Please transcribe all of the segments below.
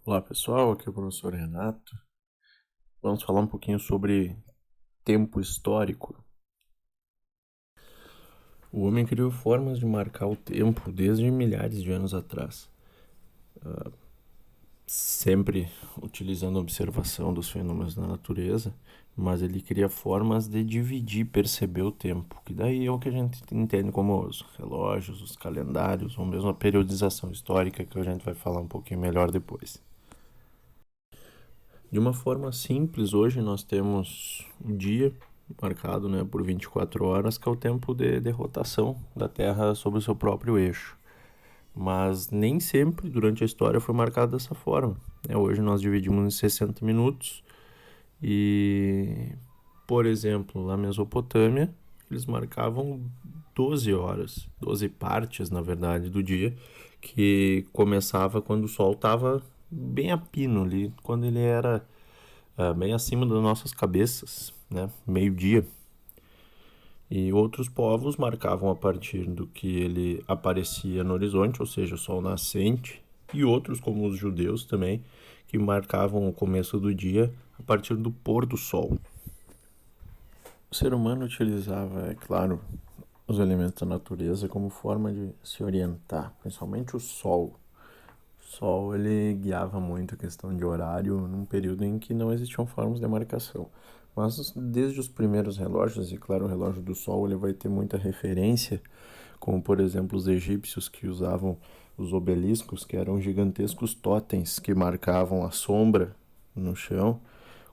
Olá pessoal, aqui é o professor Renato. Vamos falar um pouquinho sobre tempo histórico. O homem criou formas de marcar o tempo desde milhares de anos atrás, sempre utilizando a observação dos fenômenos da natureza, mas ele cria formas de dividir, perceber o tempo, que daí é o que a gente entende como os relógios, os calendários, ou mesmo a periodização histórica, que a gente vai falar um pouquinho melhor depois. De uma forma simples, hoje nós temos um dia marcado, né, por 24 horas, que é o tempo de rotação da Terra sobre o seu próprio eixo. Mas nem sempre durante a história foi marcado dessa forma. Hoje nós dividimos em 60 minutos e, por exemplo, na Mesopotâmia, eles marcavam 12 horas, 12 partes, na verdade, do dia, que começava quando o sol estava bem a pino ali, quando ele era bem acima das nossas cabeças, né? Meio-dia. E outros povos marcavam a partir do que ele aparecia no horizonte, ou seja, o sol nascente, e outros, como os judeus também, que marcavam o começo do dia a partir do pôr do sol. O ser humano utilizava, é claro, os elementos da natureza como forma de se orientar, principalmente o sol. O sol ele guiava muito a questão de horário num período em que não existiam formas de marcação. Mas desde os primeiros relógios, e claro, o relógio do sol ele vai ter muita referência, como por exemplo os egípcios que usavam os obeliscos, que eram gigantescos totens que marcavam a sombra no chão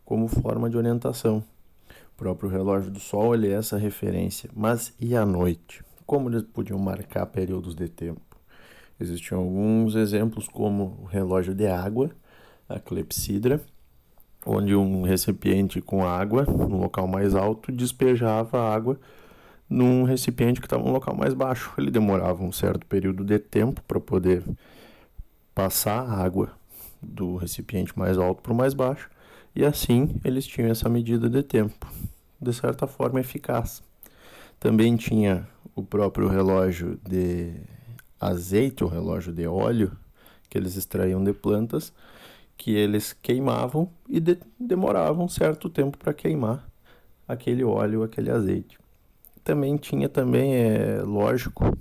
como forma de orientação. O próprio relógio do sol ele é essa referência. Mas e à noite? Como eles podiam marcar períodos de tempo? Existiam alguns exemplos como o relógio de água, a clepsidra, onde um recipiente com água no local mais alto despejava a água num recipiente que estava no local mais baixo. Ele demorava um certo período de tempo para poder passar a água do recipiente mais alto para o mais baixo, e assim eles tinham essa medida de tempo, de certa forma eficaz. Também tinha o próprio relógio de azeite, o relógio de óleo, que eles extraíam de plantas, que eles queimavam e demoravam um certo tempo para queimar aquele óleo, aquele azeite. Também tinha lógico,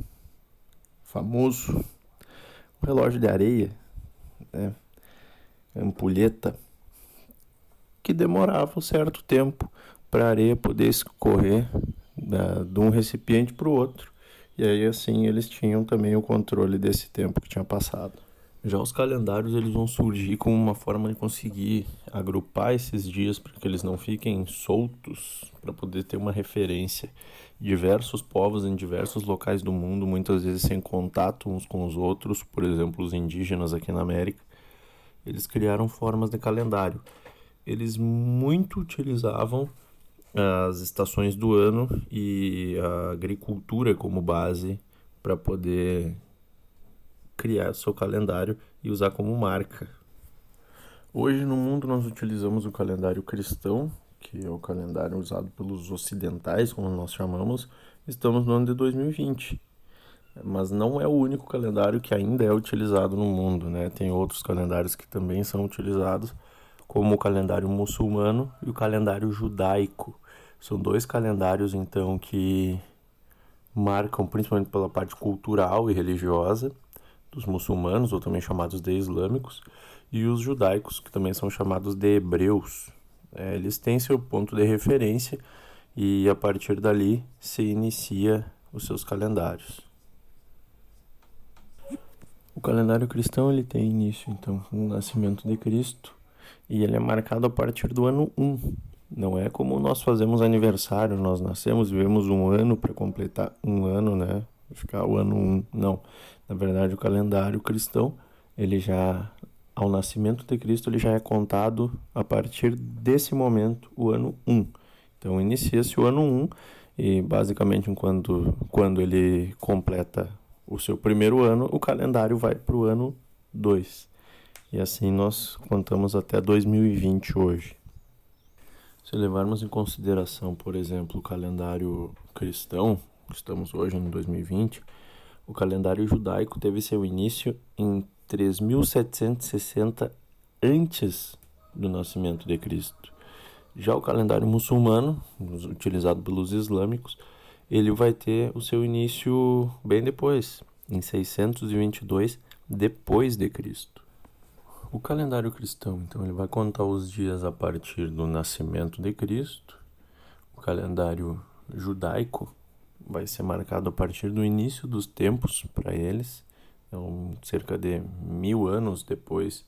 famoso, o relógio de areia, né, ampulheta, que demorava um certo tempo para a areia poder escorrer de um recipiente para o outro. E aí assim eles tinham também o controle desse tempo que tinha passado. Já os calendários eles vão surgir como uma forma de conseguir agrupar esses dias para que eles não fiquem soltos, para poder ter uma referência. Diversos povos em diversos locais do mundo, muitas vezes sem contato uns com os outros, por exemplo, os indígenas aqui na América, eles criaram formas de calendário. Eles muito utilizavam as estações do ano e a agricultura como base para poder criar seu calendário e usar como marca. Hoje no mundo nós utilizamos o calendário cristão, que é o calendário usado pelos ocidentais, como nós chamamos. Estamos no ano de 2020, mas não é o único calendário que ainda é utilizado no mundo, né? Tem outros calendários que também são utilizados, como o calendário muçulmano e o calendário judaico. São dois calendários, então, que marcam principalmente pela parte cultural e religiosa dos muçulmanos, ou também chamados de islâmicos, e os judaicos, que também são chamados de hebreus. Eles têm seu ponto de referência e a partir dali se inicia os seus calendários. O calendário cristão ele tem início então no nascimento de Cristo e ele é marcado a partir do ano 1. Não é como nós fazemos aniversário, nós nascemos, vivemos um ano para completar um ano, né? Ficar o ano 1. Não. Na verdade, o calendário cristão, ele já, ao nascimento de Cristo, ele já é contado a partir desse momento, o ano 1. Então, inicia-se o ano 1 e, basicamente, quando ele completa o seu primeiro ano, o calendário vai para o ano 2. E assim nós contamos até 2020 hoje. Se levarmos em consideração, por exemplo, o calendário cristão, estamos hoje em 2020, o calendário judaico teve seu início em 3760 antes do nascimento de Cristo. Já o calendário muçulmano, utilizado pelos islâmicos, ele vai ter o seu início bem depois, em 622 depois de Cristo. O calendário cristão, então, ele vai contar os dias a partir do nascimento de Cristo. O calendário judaico vai ser marcado a partir do início dos tempos para eles, então, cerca de 1000 anos depois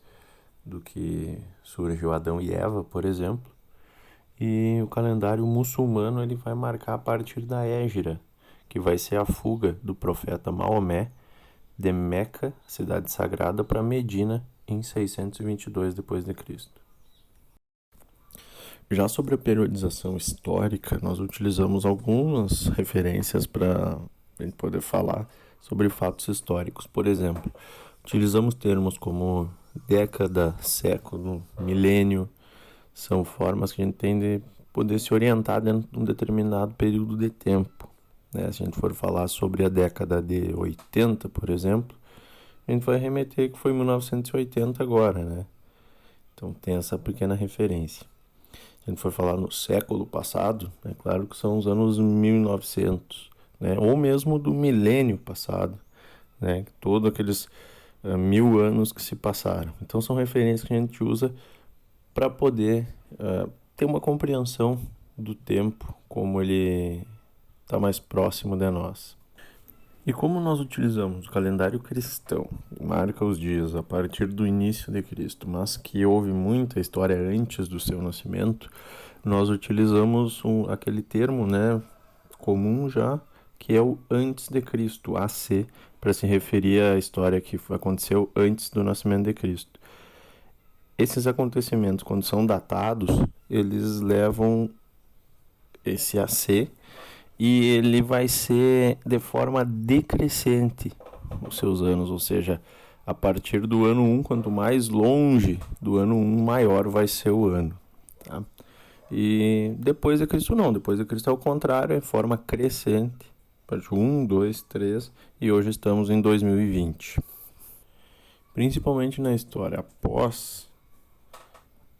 do que surgiu Adão e Eva, por exemplo. E o calendário muçulmano ele vai marcar a partir da Hégira, que vai ser a fuga do profeta Maomé de Meca, cidade sagrada, para Medina em 622 d.C. Já sobre a periodização histórica, nós utilizamos algumas referências para a gente poder falar sobre fatos históricos. Por exemplo, utilizamos termos como década, século, milênio. São formas que a gente tem de poder se orientar dentro de um determinado período de tempo. Né? Se a gente for falar sobre a década de 80, por exemplo, a gente vai remeter que foi 1980 agora, né? Então tem essa pequena referência. Se a gente for falar no século passado, é claro que são os anos 1900, né? Ou mesmo do milênio passado, né? Todos aqueles 1000 anos que se passaram. Então são referências que a gente usa para poder ter uma compreensão do tempo, como ele está mais próximo de nós. E como nós utilizamos o calendário cristão, que marca os dias a partir do início de Cristo, mas que houve muita história antes do seu nascimento, nós utilizamos aquele termo, né, comum já, que é o antes de Cristo, AC, para se referir à história que aconteceu antes do nascimento de Cristo. Esses acontecimentos, quando são datados, eles levam esse AC e ele vai ser de forma decrescente os seus anos, ou seja, a partir do ano 1, quanto mais longe do ano 1, maior vai ser o ano. Tá? E depois de Cristo não, depois de Cristo é o contrário, é forma crescente, a partir de 1, 2, 3, e hoje estamos em 2020. Principalmente na história após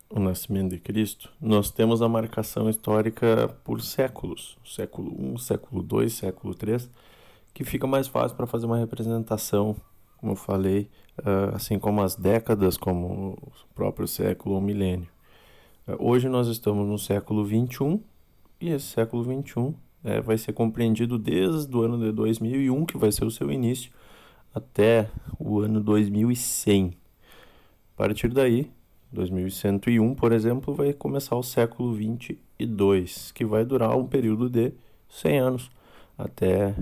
o nascimento de Cristo, nós temos a marcação histórica por séculos, século I, século II, século III, que fica mais fácil para fazer uma representação, como eu falei, assim como as décadas, como o próprio século ou milênio. Hoje nós estamos no século XXI, e esse século XXI vai ser compreendido desde o ano de 2001, que vai ser o seu início, até o ano 2100. A partir daí, 2101, por exemplo, vai começar o século 22, que vai durar um período de 100 anos, até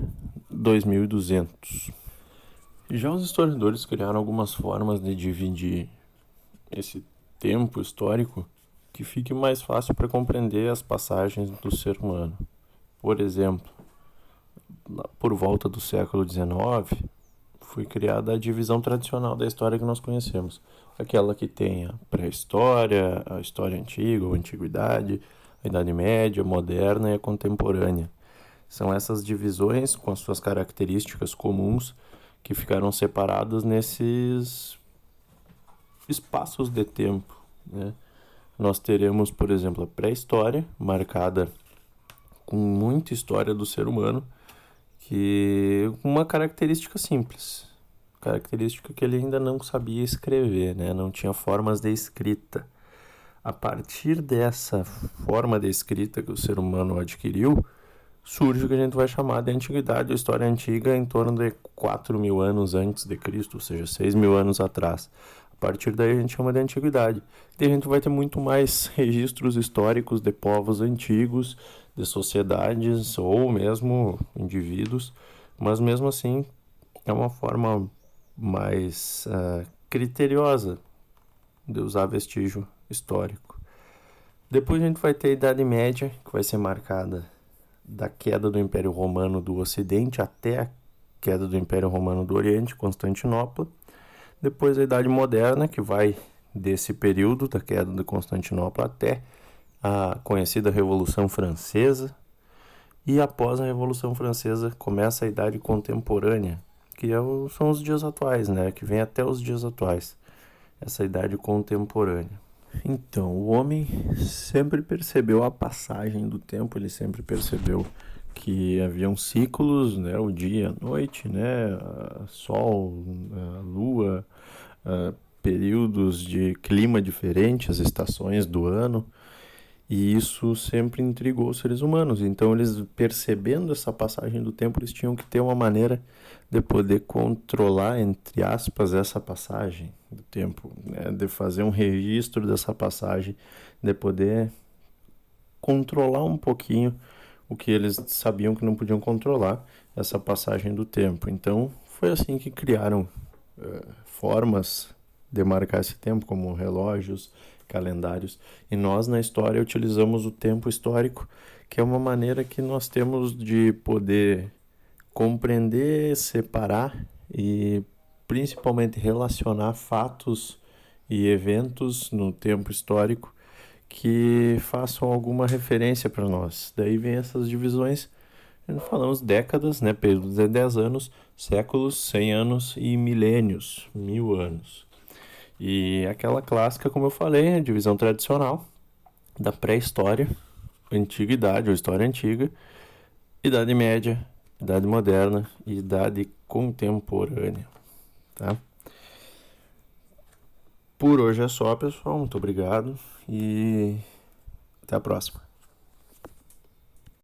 2200. Já os historiadores criaram algumas formas de dividir esse tempo histórico que fique mais fácil para compreender as passagens do ser humano. Por exemplo, por volta do século XIX, foi criada a divisão tradicional da história que nós conhecemos. Aquela que tem a pré-história, a história antiga ou antiguidade, a Idade Média, a moderna e a contemporânea. São essas divisões com as suas características comuns que ficaram separadas nesses espaços de tempo, né? Nós teremos, por exemplo, a pré-história, marcada com muita história do ser humano, que uma característica simples, característica que ele ainda não sabia escrever, né? Não tinha formas de escrita. A partir dessa forma de escrita que o ser humano adquiriu, surge o que a gente vai chamar de antiguidade, a história antiga, em torno de 4.000 anos antes de Cristo, ou seja, 6.000 anos atrás. A partir daí a gente chama de antiguidade. E a gente vai ter muito mais registros históricos de povos antigos, de sociedades ou mesmo indivíduos, mas mesmo assim é uma forma mais criteriosa de usar vestígio histórico. Depois a gente vai ter a Idade Média, que vai ser marcada da queda do Império Romano do Ocidente até a queda do Império Romano do Oriente, Constantinopla. Depois a Idade Moderna, que vai desse período da queda de Constantinopla até a conhecida Revolução Francesa. E após a Revolução Francesa começa a Idade Contemporânea, que são os dias atuais, né? Que vem até os dias atuais. essa idade contemporânea. Então, o homem sempre percebeu a passagem do tempo, ele sempre percebeu que haviam ciclos, né, o dia, a noite, né, sol, a lua, períodos de clima diferentes, as estações do ano, e isso sempre intrigou os seres humanos. Então, eles percebendo essa passagem do tempo, eles tinham que ter uma maneira de poder controlar, entre aspas, essa passagem do tempo, né? De fazer um registro dessa passagem, de poder controlar um pouquinho o que eles sabiam que não podiam controlar, essa passagem do tempo. Então, foi assim que criaram formas de marcar esse tempo, como relógios, calendários. E nós, na história, utilizamos o tempo histórico, que é uma maneira que nós temos de poder compreender, separar e principalmente relacionar fatos e eventos no tempo histórico que façam alguma referência para nós. Daí vem essas divisões, falamos décadas, né, períodos de 10 anos, séculos, 100 anos e milênios, 1000 anos. E aquela clássica, como eu falei, a divisão tradicional da pré-história, antiguidade ou história antiga, idade média, idade moderna e idade contemporânea, tá? Por hoje é só, pessoal. Muito obrigado e até a próxima.